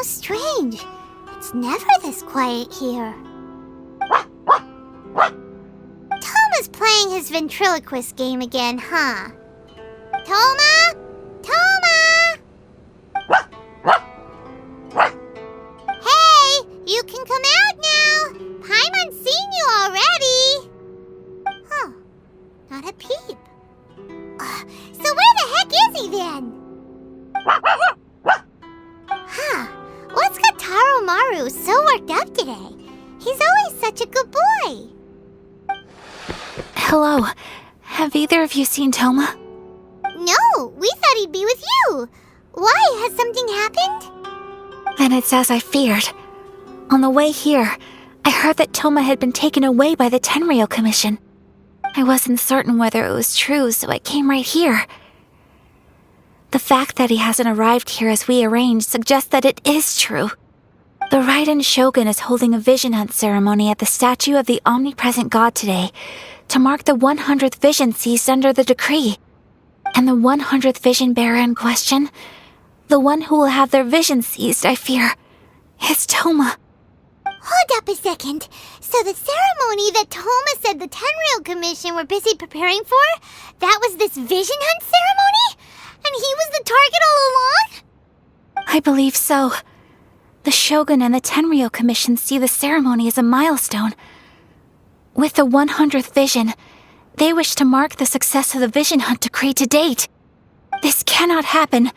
How strange. It's never this quiet here. Toma's playing his ventriloquist game again, huh? Toma? Toma! Hey, you can come out now. Paimon's seen you already. Huh, not a peep. So where the heck is he then? Huh, what's got Taro Maru so worked up today? He's always such a good boy. Hello. Have either of you seen Toma? No, we thought he'd be with you. Why? Has something happened? Then it's as I feared. On the way here, I heard that Toma had been taken away by the Tenryou Commission. I wasn't certain whether it was true, so I came right here. The fact that he hasn't arrived here as we arranged suggests that it is true. The Raiden Shogun is holding a vision hunt ceremony at the statue of the omnipresent god today to mark the 100th vision seized under the decree. And the 100th vision bearer in question, the one who will have their vision seized, I fear, is Toma. Hold up a second. So the ceremony that Toma said the Tenryou Commission were busy preparing for, that was this vision hunt ceremony? And he was the target all along? I believe so. The Shogun and the Tenryou Commission see the ceremony as a milestone. With the 100th vision, they wish to mark the success of the vision hunt decree to date. This cannot happen.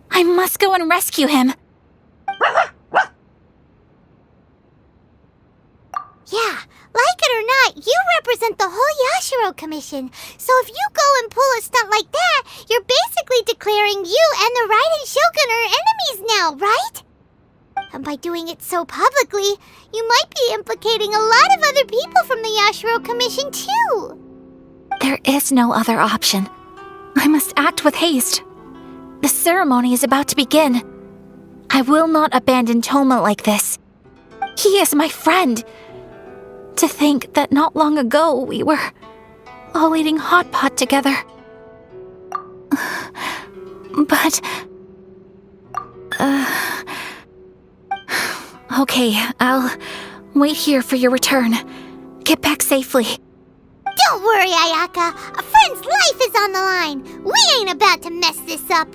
I must go and rescue him. Yeah, like it or not, you represent the whole Yashiro Commission. So if you go and pull a stunt like that, you're basically declaring you and the Raiden Shogun are enemies now, right? And by doing it so publicly, you might be implicating a lot of other people from the Yashiro Commission too. There is no other option. I must act with haste. The ceremony is about to begin. I will not abandon Toma like this. He is my friend. To think that not long ago we were all eating hot pot together. But... Okay, I'll wait here for your return. Get back safely. Don't worry, Ayaka. A friend's life is on the line. We ain't about to mess this up.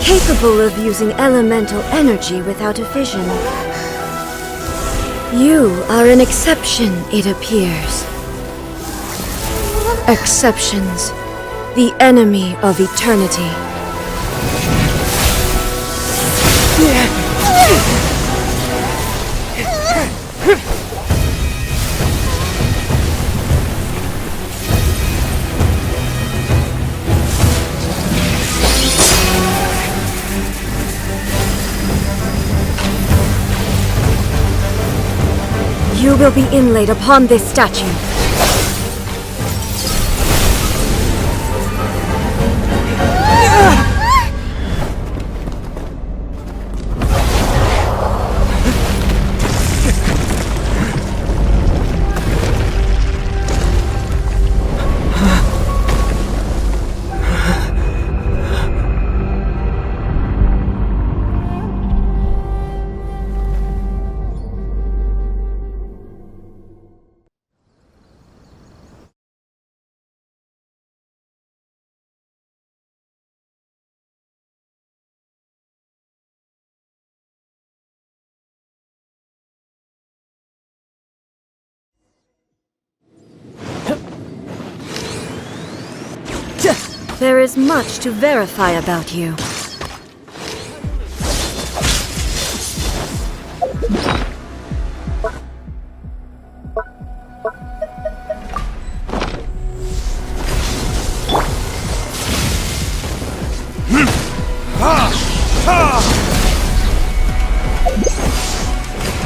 Capable of using elemental energy without a vision. You are an exception, it appears. Exceptions, the enemy of eternity. You will be inlaid upon this statue. There is much to verify about you.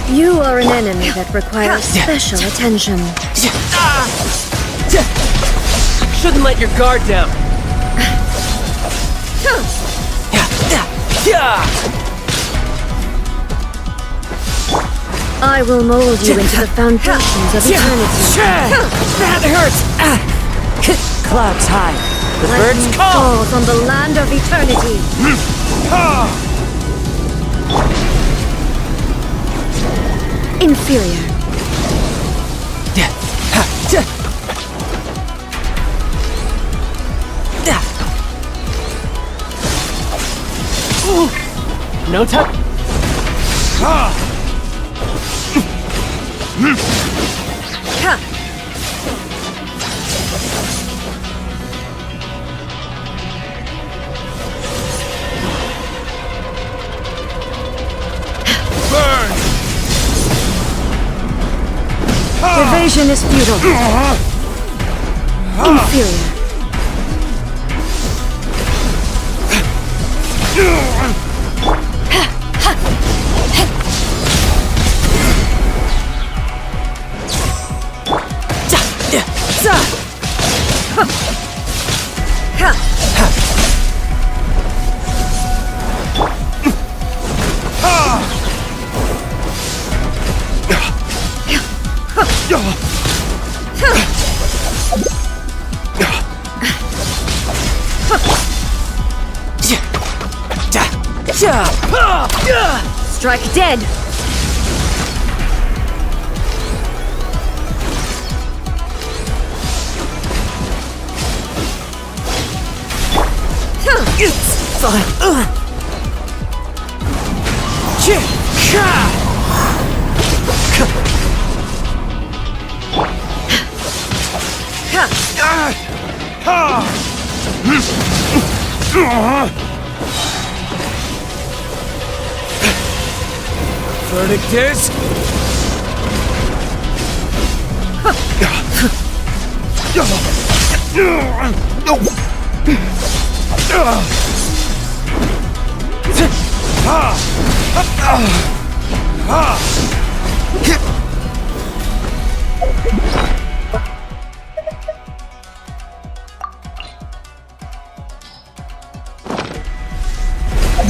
You are an enemy that requires special attention. Shouldn't let your guard down. I will mold you into the foundations of eternity. That hurts! Clouds high. The birds Lightning call! falls on the land of eternity. Inferior. No time. Burn! Evasion is futile. Inferior. Strike dead. It's fine. Verdict is...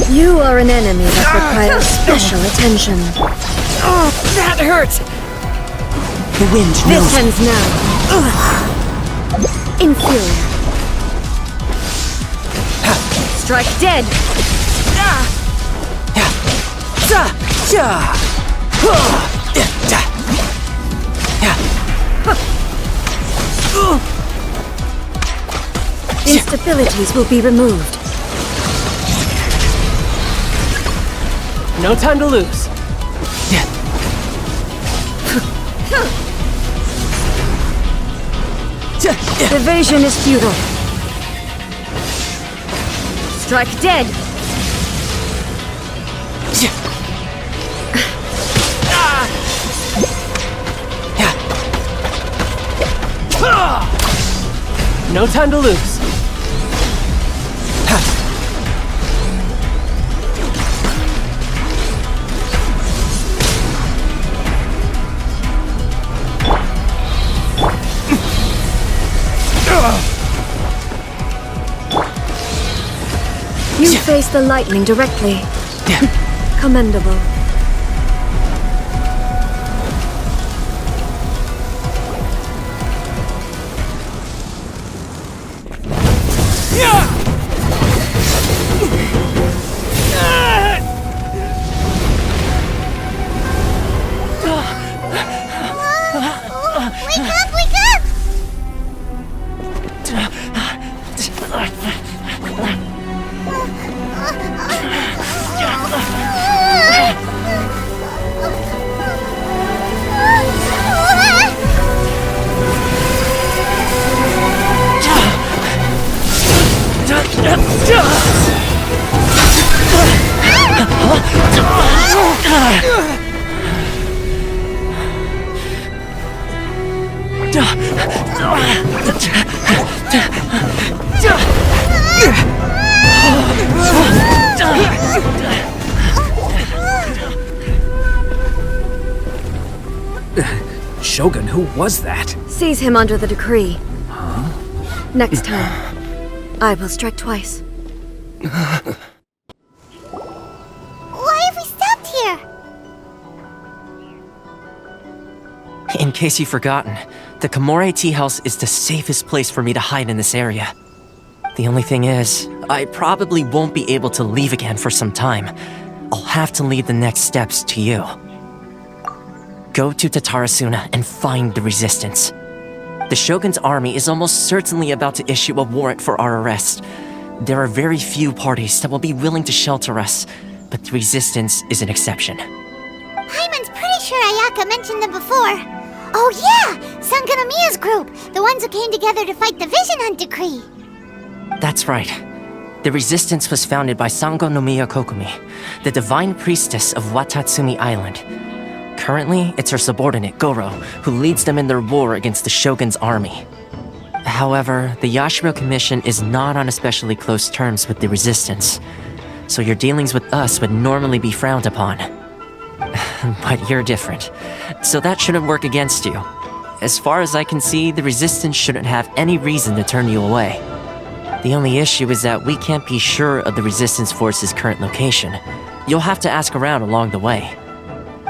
You are an enemy that requires special attention. Oh, that hurts! The wind This knows. ends now. Inferior. Strike dead. Instabilities will be removed. No time to lose. Evasion is futile. Strike dead. No time to lose. You face the lightning directly. Commendable. Wake up! Wake up! Shogun, who was that? Seize him under the decree. Next time, I will strike twice. Why have we stopped here? In case you've forgotten, the Komore tea house is the safest place for me to hide in this area. The only thing is, I probably won't be able to leave again for some time. I'll have to leave the next steps to you. Go to Tatarasuna and find the resistance. The Shogun's army is almost certainly about to issue a warrant for our arrest. There are very few parties that will be willing to shelter us, but the resistance is an exception. Hyman's pretty sure Ayaka mentioned them before. Oh yeah! Sangonomiya's group! The ones who came together to fight the Vision Hunt Decree! That's right. The resistance was founded by Sangonomiya Kokumi, the divine priestess of Watatsumi Island. Currently, it's her subordinate, Goro, who leads them in their war against the Shogun's army. However, the Yashiro Commission is not on especially close terms with the resistance, so your dealings with us would normally be frowned upon. But you're different, so that shouldn't work against you. As far as I can see, the resistance shouldn't have any reason to turn you away. The only issue is that we can't be sure of the resistance force's current location. You'll have to ask around along the way.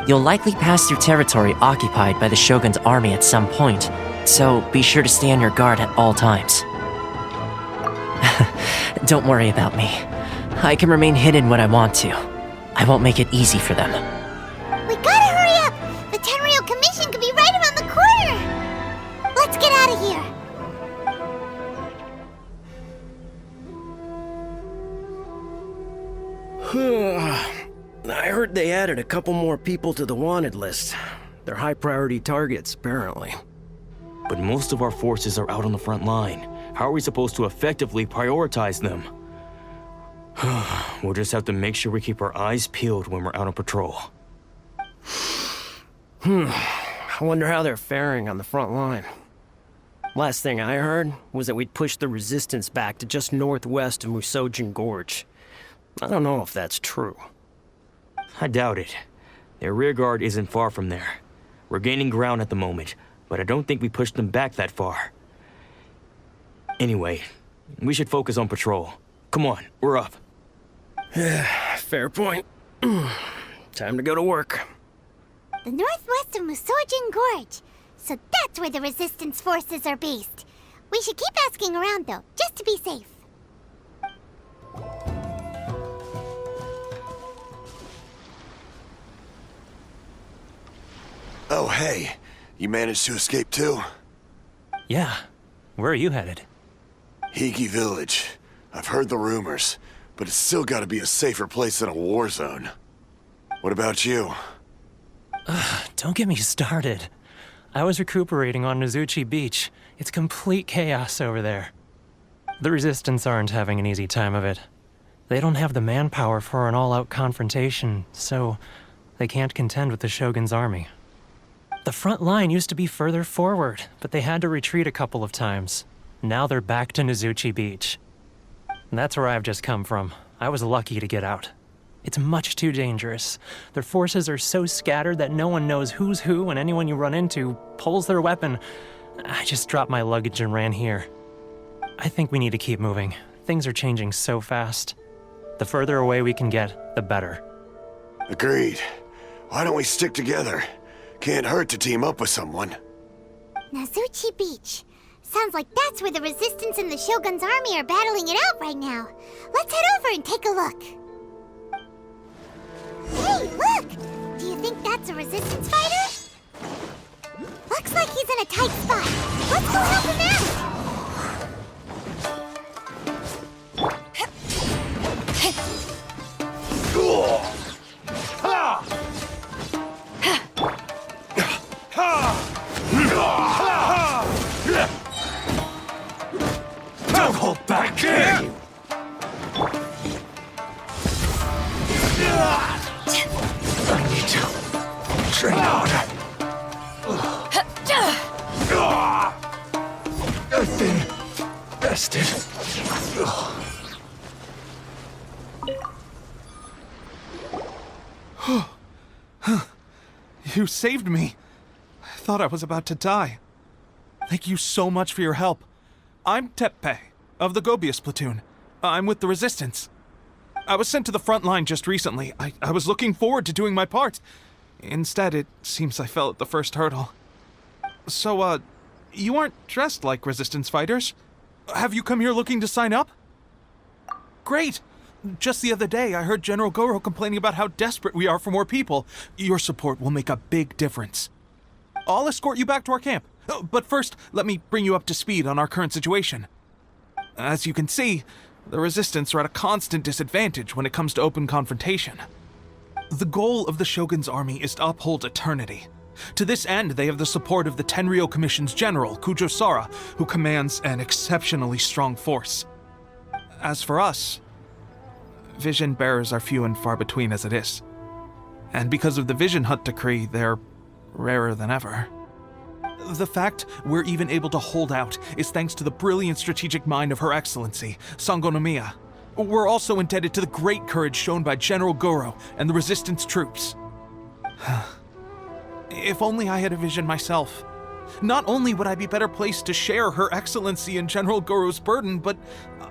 You'll likely pass through territory occupied by the Shogun's army at some point, so be sure to stay on your guard at all times. Don't worry about me. I can remain hidden when I want to. I won't make it easy for them. We gotta hurry up! The Tenryou Commission could be right around the corner! Let's get out of here! I heard they added a couple more people to the wanted list. They're high priority targets, apparently. But most of our forces are out on the front line. How are we supposed to effectively prioritize them? We'll just have to make sure we keep our eyes peeled when we're out on patrol. I wonder how they're faring on the front line. Last thing I heard was that we'd pushed the resistance back to just northwest of Musojin Gorge. I don't know if that's true. I doubt it. Their rearguard isn't far from there. We're gaining ground at the moment, but I don't think we pushed them back that far. Anyway, we should focus on patrol. Come on, we're up. Fair point. Time to go to work. The northwest of Musojin Gorge. So that's where the resistance forces are based. We should keep asking around though, just to be safe. Oh, hey. You managed to escape too? Yeah. Where are you headed? Higi Village. I've heard the rumors, but it's still gotta be a safer place than a war zone. What about you? Don't get me started. I was recuperating on Nozuchi Beach. It's complete chaos over there. The Resistance aren't having an easy time of it. They don't have the manpower for an all-out confrontation, so they can't contend with the Shogun's army. The front line used to be further forward, but they had to retreat a couple of times. Now they're back to Nozuchi Beach. And that's where I've just come from. I was lucky to get out. It's much too dangerous. Their forces are so scattered that no one knows who's who, and anyone you run into pulls their weapon. I just dropped my luggage and ran here. I think we need to keep moving. Things are changing so fast. The further away we can get, the better. Agreed. Why don't we stick together? Can't hurt to team up with someone. Nozuchi Beach. Sounds like that's where the Resistance and the Shogun's army are battling it out right now. Let's head over and take a look. Hey, look! Do you think that's a Resistance fighter? Looks like he's in a tight spot. Let's go help him out! Don't hold back! I need to train harder. rested. You saved me. I thought I was about to die. Thank you so much for your help. I'm Tepe, of the Gobius platoon. I'm with the Resistance. I was sent to the front line just recently. I was looking forward to doing my part. Instead, it seems I fell at the first hurdle. So, you aren't dressed like Resistance fighters? Have you come here looking to sign up? Great! Just the other day, I heard General Goro complaining about how desperate we are for more people. Your support will make a big difference. I'll escort you back to our camp. But first, let me bring you up to speed on our current situation. As you can see, the Resistance are at a constant disadvantage when it comes to open confrontation. The goal of the Shogun's army is to uphold eternity. To this end, they have the support of the Tenryou Commission's general, Kujosara, who commands an exceptionally strong force. As for us, vision bearers are few and far between as it is. And because of the Vision Hunt decree, they're rarer than ever. The fact we're even able to hold out is thanks to the brilliant strategic mind of Her Excellency, Sango Nomiya. We're also indebted to the great courage shown by General Goro and the Resistance troops. If only I had a vision myself. Not only would I be better placed to share Her Excellency and General Goro's burden, but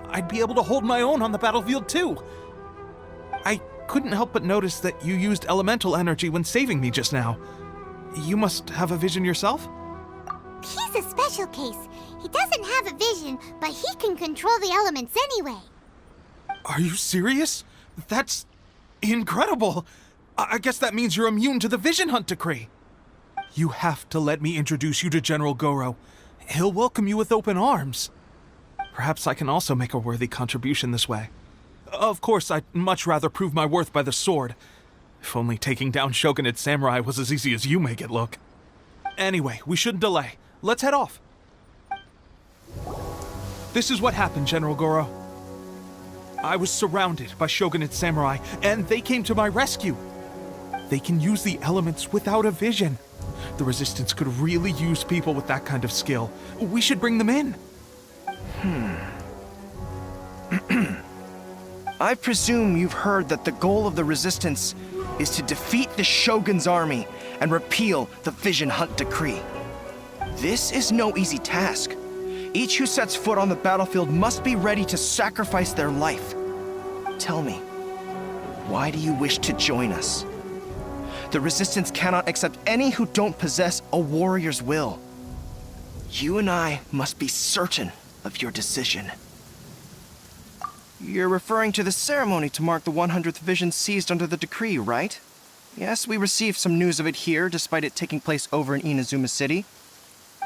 I'd be able to hold my own on the battlefield too. I couldn't help but notice that you used elemental energy when saving me just now. You must have a vision yourself? He's a special case. He doesn't have a vision, but he can control the elements anyway. Are you serious? That's incredible. I guess that means you're immune to the Vision Hunt decree. You have to let me introduce you to General Goro. He'll welcome you with open arms. Perhaps I can also make a worthy contribution this way. Of course, I'd much rather prove my worth by the sword. If only taking down Shogunate samurai was as easy as you make it look. Anyway, we shouldn't delay. Let's head off. This is what happened, General Goro. I was surrounded by Shogunate samurai, and they came to my rescue. They can use the elements without a vision. The Resistance could really use people with that kind of skill. We should bring them in. I presume you've heard that the goal of the Resistance is to defeat the Shogun's army and repeal the Vision Hunt decree. This is no easy task. Each who sets foot on the battlefield must be ready to sacrifice their life. Tell me, why do you wish to join us? The Resistance cannot accept any who don't possess a warrior's will. You and I must be certain of your decision. You're referring to the ceremony to mark the 100th vision seized under the decree, right? Yes, we received some news of it here, despite it taking place over in Inazuma City.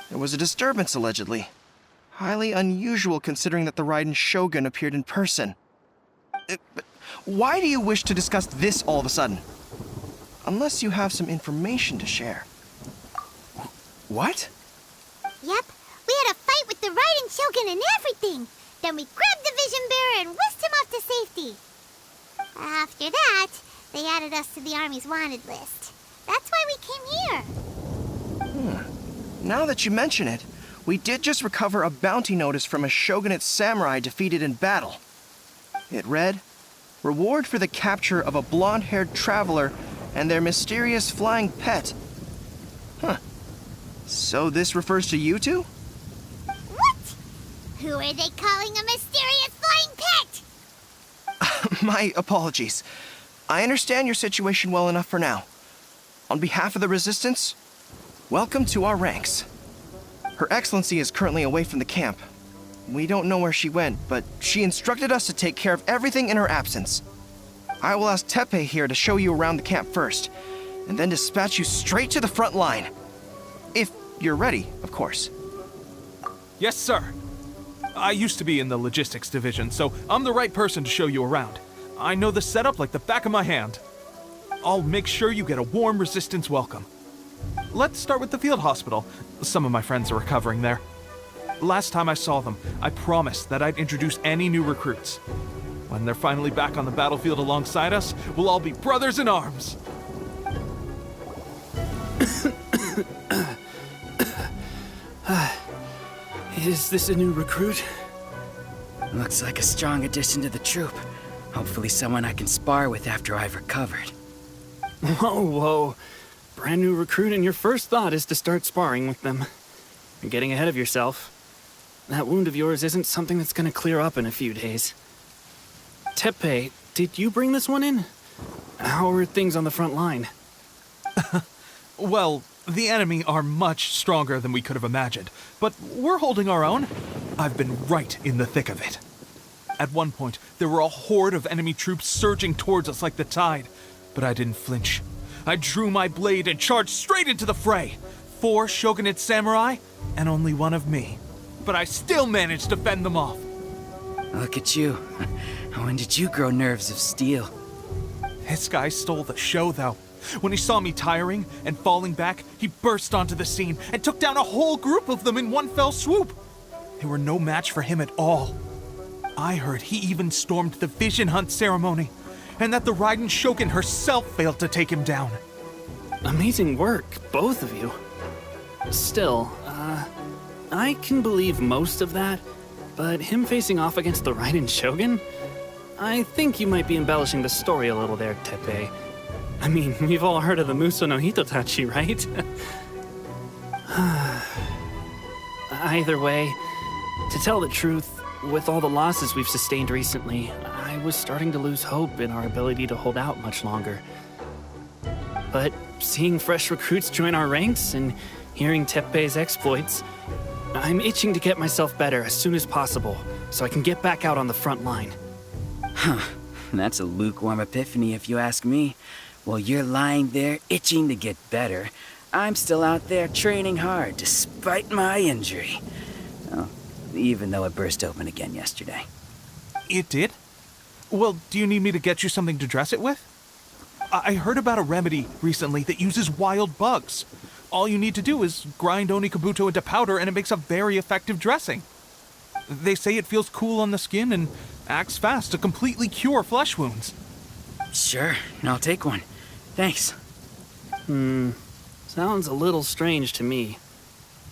There was a disturbance, allegedly. Highly unusual considering that the Raiden Shogun appeared in person. But why do you wish to discuss this all of a sudden? Unless you have some information to share. What? Yep, we had a fight with the Raiden Shogun and everything. Then we grabbed the Vision Bearer and whisked him off to safety. After that, they added us to the Army's wanted list. That's why we came here. Now that you mention it, we did just recover a bounty notice from a Shogunate samurai defeated in battle. It read, "Reward for the capture of a blonde-haired traveler and their mysterious flying pet." So this refers to you two? What? Who are they calling a mysterious flying pet? My apologies. I understand your situation well enough for now. On behalf of the Resistance, welcome to our ranks. Her Excellency is currently away from the camp. We don't know where she went, but she instructed us to take care of everything in her absence. I will ask Tepe here to show you around the camp first, and then dispatch you straight to the front line. If you're ready, of course. Yes, sir. I used to be in the logistics division, so I'm the right person to show you around. I know the setup like the back of my hand. I'll make sure you get a warm Resistance welcome. Let's start with the field hospital. Some of my friends are recovering there. Last time I saw them, I promised that I'd introduce any new recruits. When they're finally back on the battlefield alongside us, we'll all be brothers in arms. Is this a new recruit? Looks like a strong addition to the troop. Hopefully someone I can spar with after I've recovered. Whoa. Brand new recruit and your first thought is to start sparring with them. You're getting ahead of yourself. That wound of yours isn't something that's gonna clear up in a few days. Teppei, did you bring this one in? How are things on the front line? Well, the enemy are much stronger than we could have imagined, but we're holding our own. I've been right in the thick of it. At one point, there were a horde of enemy troops surging towards us like the tide, but I didn't flinch. I drew my blade and charged straight into the fray. 4 shogunate samurai, and only one of me. But I still managed to fend them off. Look at you. When did you grow nerves of steel? This guy stole the show, though. When he saw me tiring and falling back, he burst onto the scene and took down a whole group of them in one fell swoop. They were no match for him at all. I heard he even stormed the vision hunt ceremony, and that the Raiden Shogun herself failed to take him down. Amazing work, both of you. Still, I can believe most of that, but him facing off against the Raiden Shogun? I think you might be embellishing the story a little there, Teppei. I mean, we've all heard of the Muso no Hitotachi, right? Either way, to tell the truth, with all the losses we've sustained recently, I was starting to lose hope in our ability to hold out much longer. But seeing fresh recruits join our ranks and hearing Teppei's exploits, I'm itching to get myself better as soon as possible so I can get back out on the front line. Huh. That's a lukewarm epiphany if you ask me. While you're lying there itching to get better, I'm still out there training hard despite my injury. Oh, even though it burst open again yesterday. It did? Well, do you need me to get you something to dress it with? I heard about a remedy recently that uses wild bugs. All you need to do is grind Onikabuto into powder and it makes a very effective dressing. They say it feels cool on the skin and acts fast to completely cure flesh wounds. Sure, I'll take one. Thanks. Sounds a little strange to me.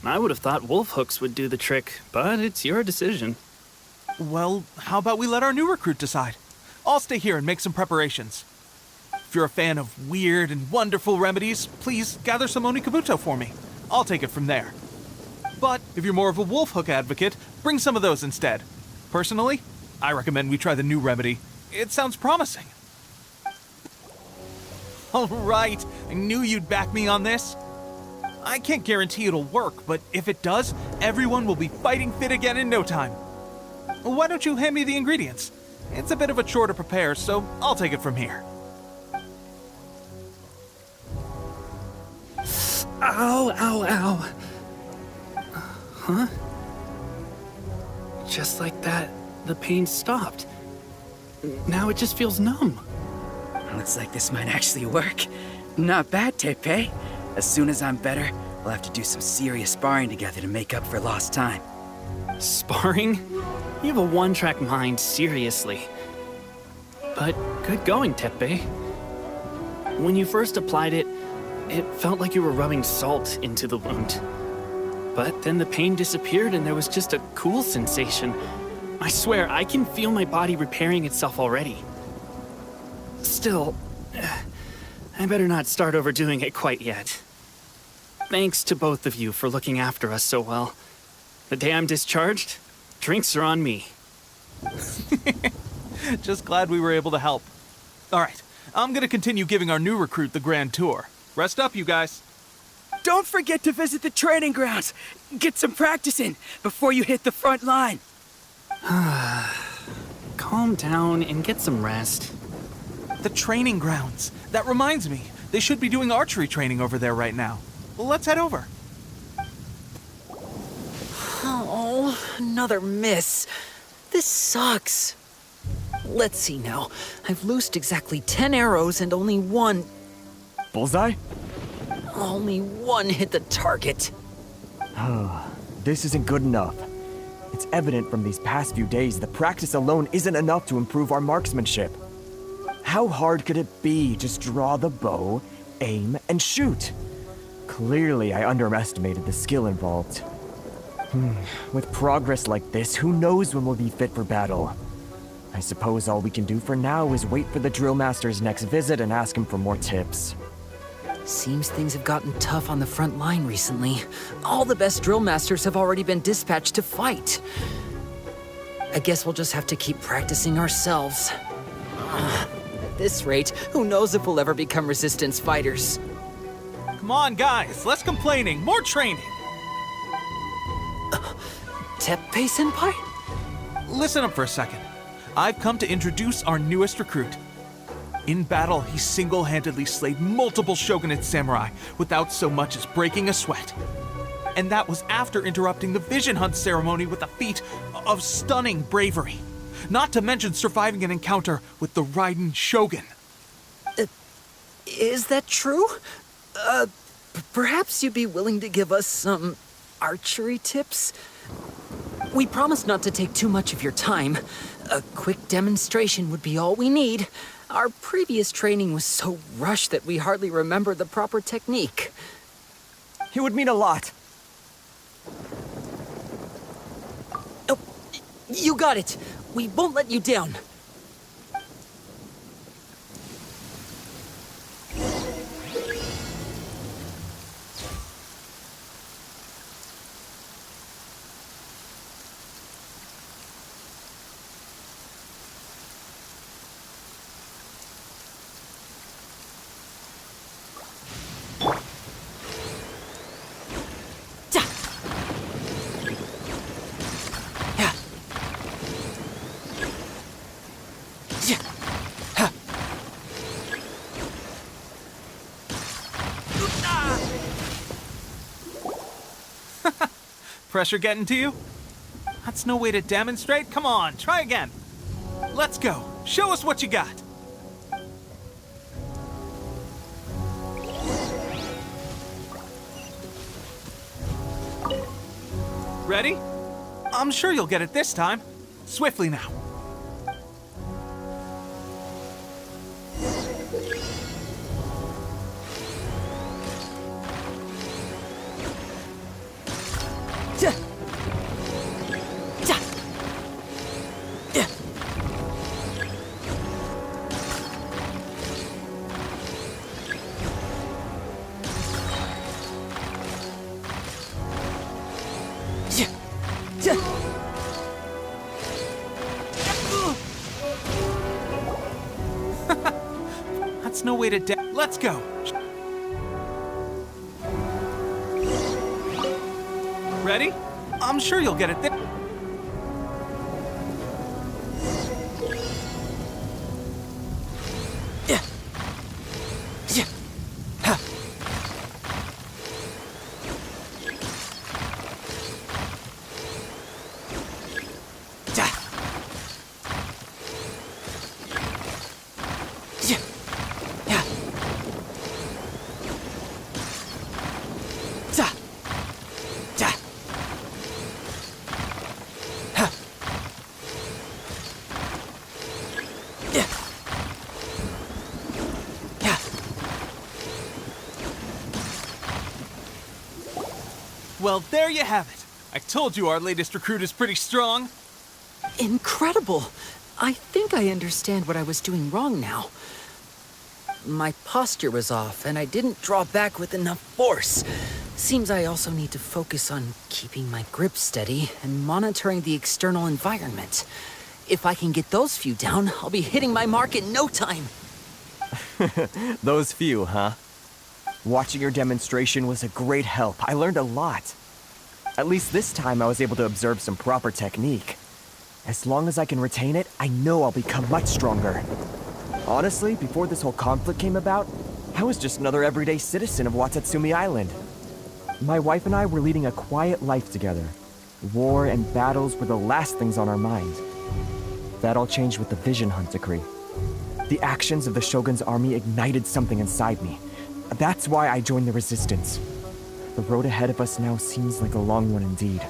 I would have thought wolf hooks would do the trick, but it's your decision. Well, how about we let our new recruit decide? I'll stay here and make some preparations. If you're a fan of weird and wonderful remedies, please gather some Onikabuto for me. I'll take it from there. But if you're more of a wolf hook advocate, bring some of those instead. Personally, I recommend we try the new remedy. It sounds promising. All right, I knew you'd back me on this. I can't guarantee it'll work, but if it does, everyone will be fighting fit again in no time. Why don't you hand me the ingredients? It's a bit of a chore to prepare, so I'll take it from here. Ow, ow, ow. Huh? Just like that, the pain stopped. Now it just feels numb. Looks like this might actually work. Not bad, Teppei. As soon as I'm better, we'll have to do some serious sparring together to make up for lost time. Sparring? You have a one-track mind, seriously. But good going, Teppei. When you first applied it, it felt like you were rubbing salt into the wound. But then the pain disappeared and there was just a cool sensation. I swear, I can feel my body repairing itself already. Still, I better not start overdoing it quite yet. Thanks to both of you for looking after us so well. The day I'm discharged, drinks are on me. Just glad we were able to help. All right, I'm gonna continue giving our new recruit the grand tour. Rest up, you guys. Don't forget to visit the training grounds. Get some practice in before you hit the front line. Calm down and get some rest. The training grounds. That reminds me, they should be doing archery training over there right now. Well, let's head over. Oh, another miss. This sucks. Let's see now. I've loosed exactly 10 arrows and only one Bullseye? hit the target. This isn't good enough. It's evident from these past few days the practice alone isn't enough to improve our marksmanship. How hard could it be? Just draw the bow, aim, and shoot. Clearly, I underestimated the skill involved. With progress like this, who knows when we'll be fit for battle? I suppose all we can do for now is wait for the drill master's next visit and ask him for more tips. Seems things have gotten tough on the front line recently. All the best drill masters have already been dispatched to fight. I guess we'll just have to keep practicing ourselves. At this rate, who knows if we'll ever become resistance fighters. Come on, guys, less complaining, more training. Teppei-senpai? Listen up for a second. I've come to introduce our newest recruit. In battle, he single-handedly slayed multiple shogunate samurai without so much as breaking a sweat. And that was after interrupting the vision hunt ceremony with a feat of stunning bravery. Not to mention surviving an encounter with the Raiden Shogun. Is that true? Perhaps you'd be willing to give us some archery tips? We promise not to take too much of your time. A quick demonstration would be all we need. Our previous training was so rushed that we hardly remember the proper technique. It would mean a lot. Oh, you got it. We won't let you down. Pressure getting to you? That's no way to demonstrate. Come on, try again. Let's go. Show us what you got. Ready? I'm sure you'll get it this time. Swiftly now. That's no way to let's go. Ready? I'm sure you'll get it there. Well, there you have it. I told you our latest recruit is pretty strong. Incredible! I think I understand what I was doing wrong now. My posture was off, and I didn't draw back with enough force. Seems I also need to focus on keeping my grip steady and monitoring the external environment. If I can get those few down, I'll be hitting my mark in no time. Those few, huh? Watching your demonstration was a great help. I learned a lot. At least this time I was able to observe some proper technique. As long as I can retain it, I know I'll become much stronger. Honestly, before this whole conflict came about, I was just another everyday citizen of Watatsumi Island. My wife and I were leading a quiet life together. War and battles were the last things on our mind. That all changed with the Vision Hunt decree. The actions of the Shogun's army ignited something inside me. That's why I joined the Resistance. The road ahead of us now seems like a long one indeed.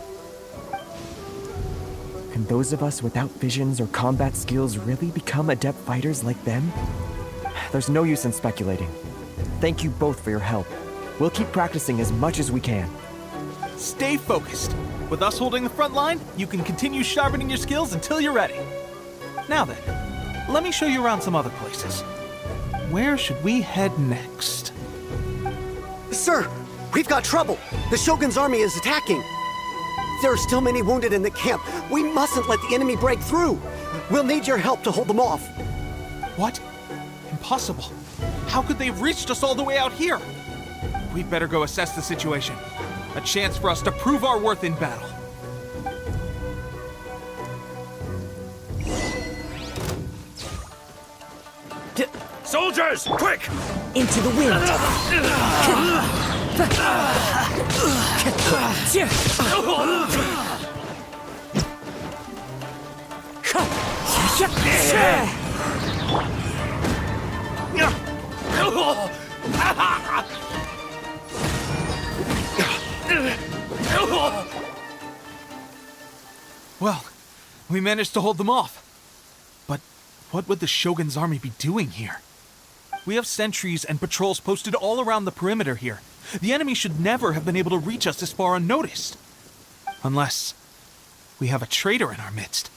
Can those of us without visions or combat skills really become adept fighters like them? There's no use in speculating. Thank you both for your help. We'll keep practicing as much as we can. Stay focused. With us holding the front line, you can continue sharpening your skills until you're ready. Now then, let me show you around some other places. Where should we head next? Sir, we've got trouble. The Shogun's army is attacking. There are still many wounded in the camp. We mustn't let the enemy break through. We'll need your help to hold them off. What? Impossible. How could they have reached us all the way out here? We'd better go assess the situation. A chance for us to prove our worth in battle. Soldiers, quick! Into the wind. Well, we managed to hold them off. But what would the Shogun's army be doing here? We have sentries and patrols posted all around the perimeter here. The enemy should never have been able to reach us this far unnoticed. Unless we have a traitor in our midst.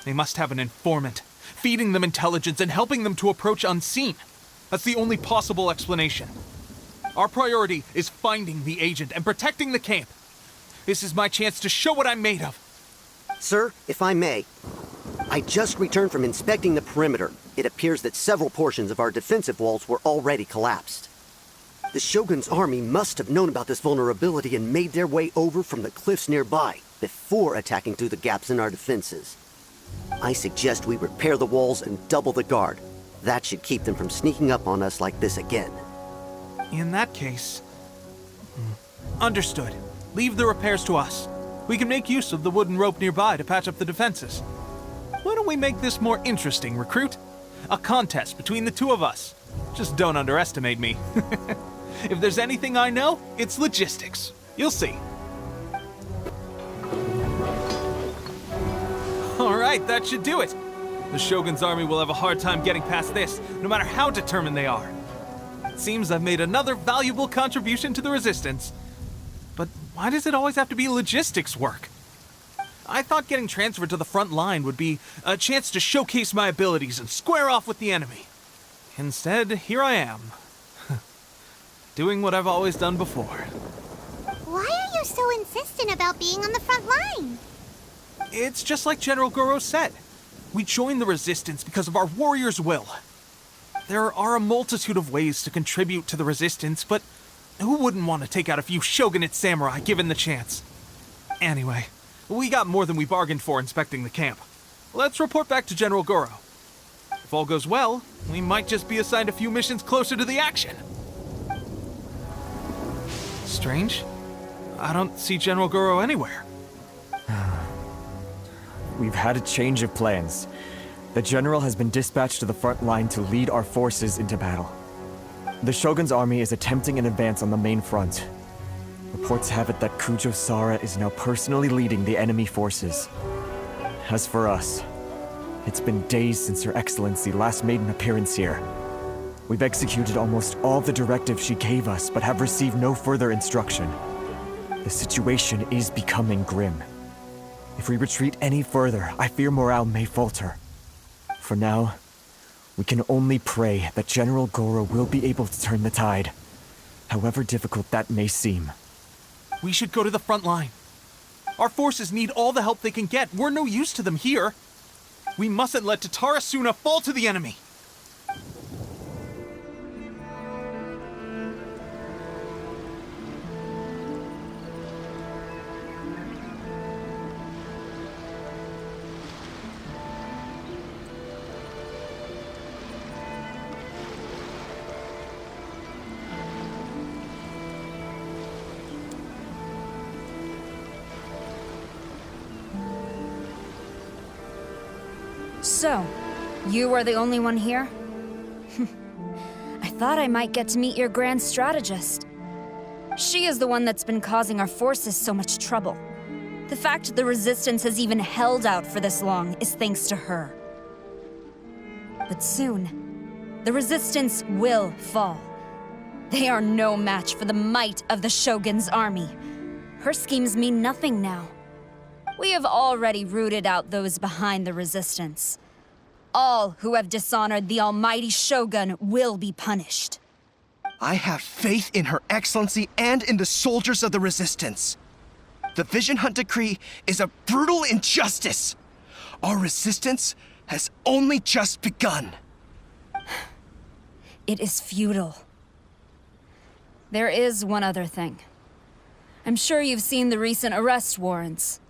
They must have an informant, feeding them intelligence and helping them to approach unseen. That's the only possible explanation. Our priority is finding the agent and protecting the camp. This is my chance to show what I'm made of. Sir, if I may, I just returned from inspecting the perimeter. It appears that several portions of our defensive walls were already collapsed. The Shogun's army must have known about this vulnerability and made their way over from the cliffs nearby before attacking through the gaps in our defenses. I suggest we repair the walls and double the guard. That should keep them from sneaking up on us like this again. In that case... Understood. Leave the repairs to us. We can make use of the wooden rope nearby to patch up the defenses. Why don't we make this more interesting, recruit? A contest between the two of us. Just don't underestimate me. If there's anything I know, it's logistics. You'll see. Alright, that should do it. The Shogun's army will have a hard time getting past this, no matter how determined they are. It seems I've made another valuable contribution to the Resistance. But why does it always have to be logistics work? I thought getting transferred to the front line would be a chance to showcase my abilities and square off with the enemy. Instead, here I am. Doing what I've always done before. Why are you so insistent about being on the front line? It's just like General Goro said. We joined the Resistance because of our warrior's will. There are a multitude of ways to contribute to the Resistance, but who wouldn't want to take out a few shogunate samurai given the chance? Anyway, we got more than we bargained for inspecting the camp. Let's report back to General Goro. If all goes well, we might just be assigned a few missions closer to the action. Strange. I don't see General Goro anywhere. We've had a change of plans. The general has been dispatched to the front line to lead our forces into battle. The Shogun's army is attempting an advance on the main front. Reports have it that Kujo Sara is now personally leading the enemy forces. As for us, it's been days since Her Excellency last made an appearance here. We've executed almost all the directives she gave us, but have received no further instruction. The situation is becoming grim. If we retreat any further, I fear morale may falter. For now, we can only pray that General Goro will be able to turn the tide, however difficult that may seem. We should go to the front line. Our forces need all the help they can get. We're no use to them here. We mustn't let Tatarasuna fall to the enemy. So, you are the only one here? I thought I might get to meet your grand strategist. She is the one that's been causing our forces so much trouble. The fact the Resistance has even held out for this long is thanks to her. But soon, the Resistance will fall. They are no match for the might of the Shogun's army. Her schemes mean nothing now. We have already rooted out those behind the resistance. All who have dishonored the almighty Shogun will be punished. I have faith in Her Excellency and in the soldiers of the Resistance. The Vision Hunt Decree is a brutal injustice. Our resistance has only just begun. It is futile. There is one other thing. I'm sure you've seen the recent arrest warrants.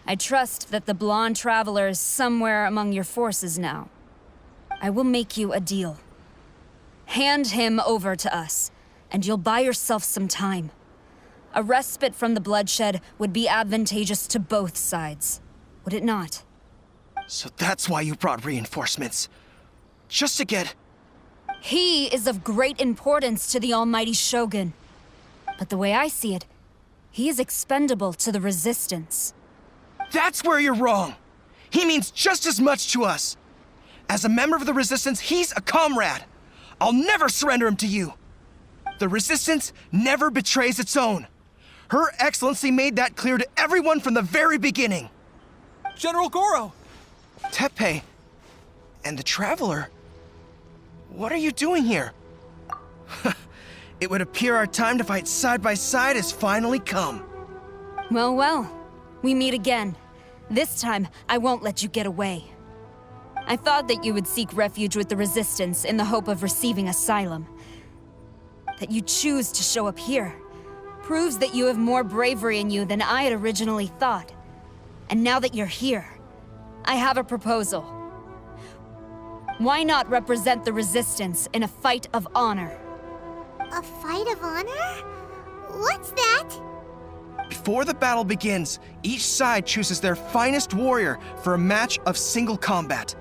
I trust that the blonde traveler is somewhere among your forces now. I will make you a deal. Hand him over to us, and you'll buy yourself some time. A respite from the bloodshed would be advantageous to both sides, would it not? So that's why you brought reinforcements. Just to get... He is of great importance to the almighty Shogun. But the way I see it, he is expendable to the Resistance. That's where you're wrong. He means just as much to us. As a member of the Resistance, he's a comrade. I'll never surrender him to you. The Resistance never betrays its own. Her Excellency made that clear to everyone from the very beginning. General Goro! Teppei and the Traveler. What are you doing here? It would appear our time to fight side by side has finally come. Well, well. We meet again. This time, I won't let you get away. I thought that you would seek refuge with the Resistance in the hope of receiving asylum. That you choose to show up here proves that you have more bravery in you than I had originally thought. And now that you're here, I have a proposal. Why not represent the Resistance in a fight of honor? A fight of honor? What's that? Before the battle begins, each side chooses their finest warrior for a match of single combat.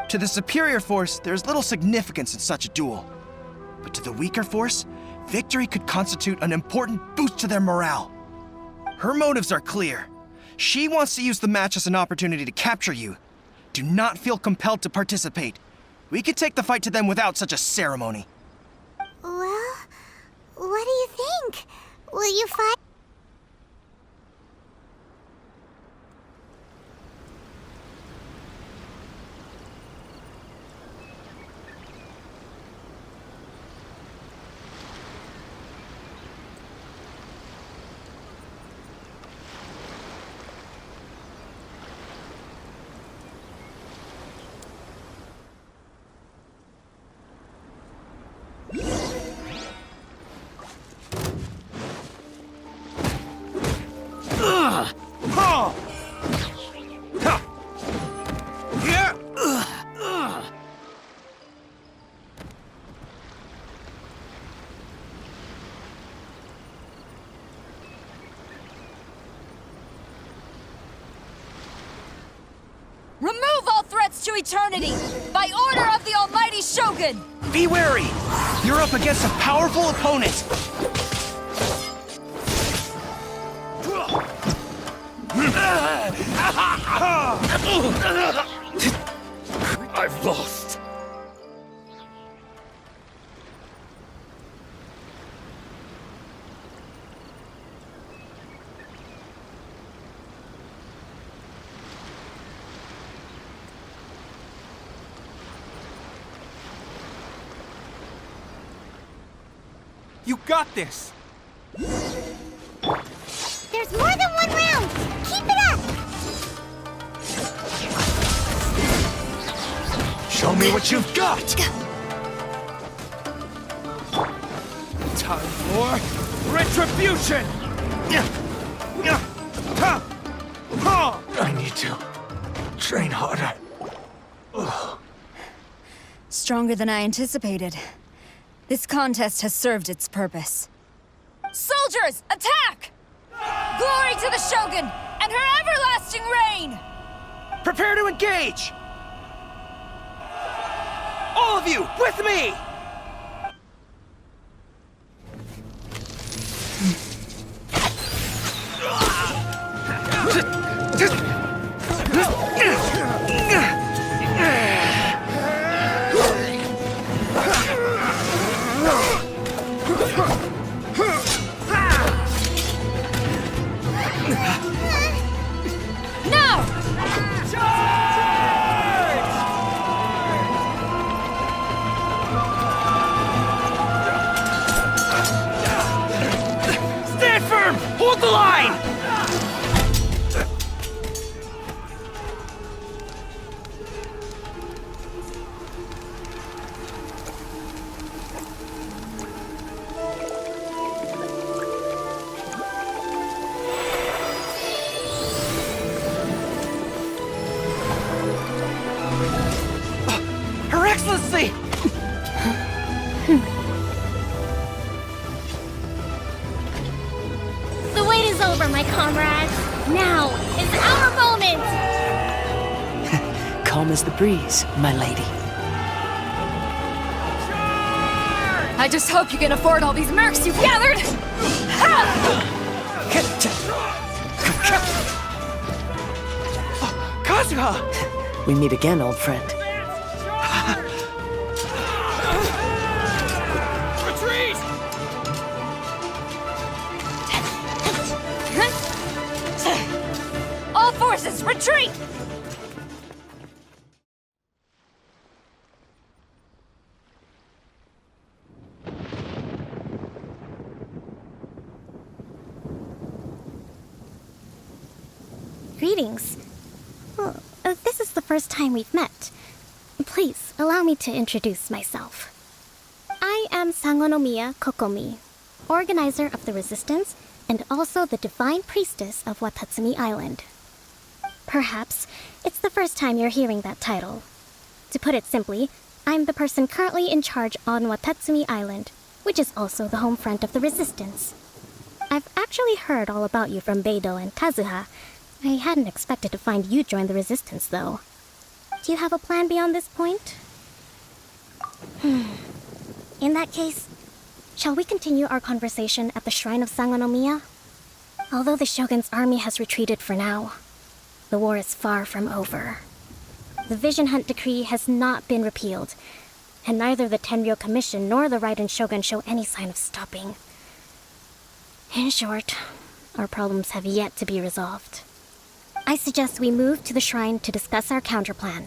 To the superior force, there's little significance in such a duel. But to the weaker force, victory could constitute an important boost to their morale. Her motives are clear. She wants to use the match as an opportunity to capture you. Do not feel compelled to participate. We could take the fight to them without such a ceremony. Well, what do you think? Will you fight? Remove all threats to eternity, by order of the almighty Shogun! Be wary! You're up against a powerful opponent! I've lost. You got this! There's more than one round! Keep it up! Show me what you've got! Time for retribution! I need to train harder. Stronger than I anticipated. This contest has served its purpose. Soldiers, attack! Glory to the Shogun and her everlasting reign! Prepare to engage! All of you, with me! see! The wait is over, my comrades. Now is our moment. Calm as the breeze, my lady. I just hope you can afford all these mercs you've gathered! Kazuha! We meet again, old friend. Retreat! All forces, retreat! Greetings. Well, this is the first time we've met. Please, allow me to introduce myself. I am Sangonomiya Kokomi, organizer of the Resistance and also the Divine Priestess of Watatsumi Island. Perhaps it's the first time you're hearing that title. To put it simply, I'm the person currently in charge on Watatsumi Island, which is also the home front of the Resistance. I've actually heard all about you from Beidou and Kazuha. I hadn't expected to find you join the Resistance, though. Do you have a plan beyond this point? In that case, shall we continue our conversation at the Shrine of Sangonomiya? Although the Shogun's army has retreated for now, the war is far from over. The Vision Hunt Decree has not been repealed, and neither the Tenryou Commission nor the Raiden Shogun show any sign of stopping. In short, our problems have yet to be resolved. I suggest we move to the shrine to discuss our counterplan.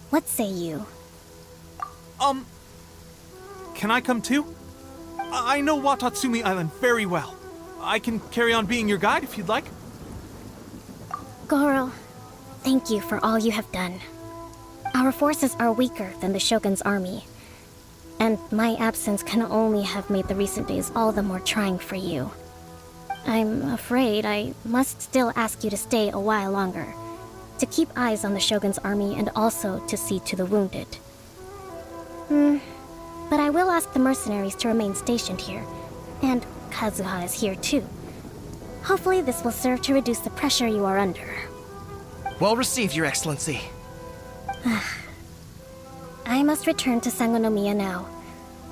What say you? Can I come too? I know Watatsumi Island very well. I can carry on being your guide if you'd like. Goro, thank you for all you have done. Our forces are weaker than the Shogun's army, and my absence can only have made the recent days all the more trying for you. I'm afraid I must still ask you to stay a while longer, to keep eyes on the Shogun's army and also to see to the wounded. But I will ask the mercenaries to remain stationed here, and Kazuha is here too. Hopefully this will serve to reduce the pressure you are under. Well received, Your Excellency. I must return to Sangonomiya now.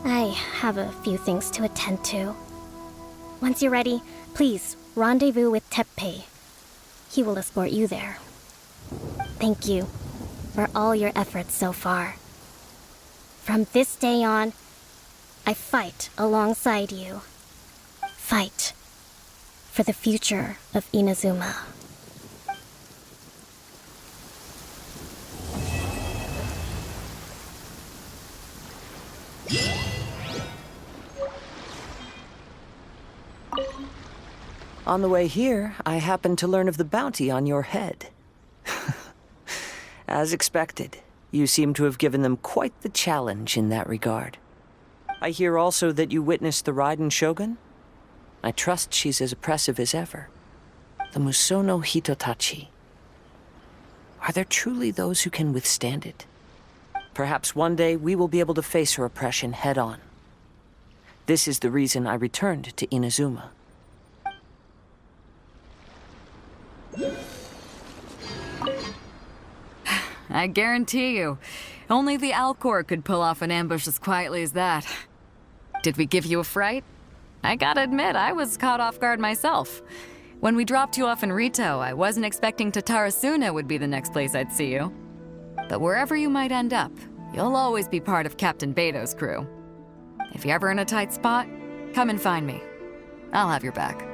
I have a few things to attend to. Once you're ready, please rendezvous with Teppei. He will escort you there. Thank you for all your efforts so far. From this day on, I fight alongside you. Fight for the future of Inazuma. On the way here, I happened to learn of the bounty on your head. As expected, you seem to have given them quite the challenge in that regard. I hear also that you witnessed the Raiden Shogun? I trust she's as oppressive as ever. The Musono Hitotachi. Are there truly those who can withstand it? Perhaps one day we will be able to face her oppression head-on. This is the reason I returned to Inazuma. I guarantee you, only the Alcor could pull off an ambush as quietly as that. Did we give you a fright? I gotta admit, I was caught off guard myself. When we dropped you off in Rito, I wasn't expecting Tatarasuna would be the next place I'd see you. But wherever you might end up, you'll always be part of Captain Beidou's crew. If you're ever in a tight spot, come and find me. I'll have your back.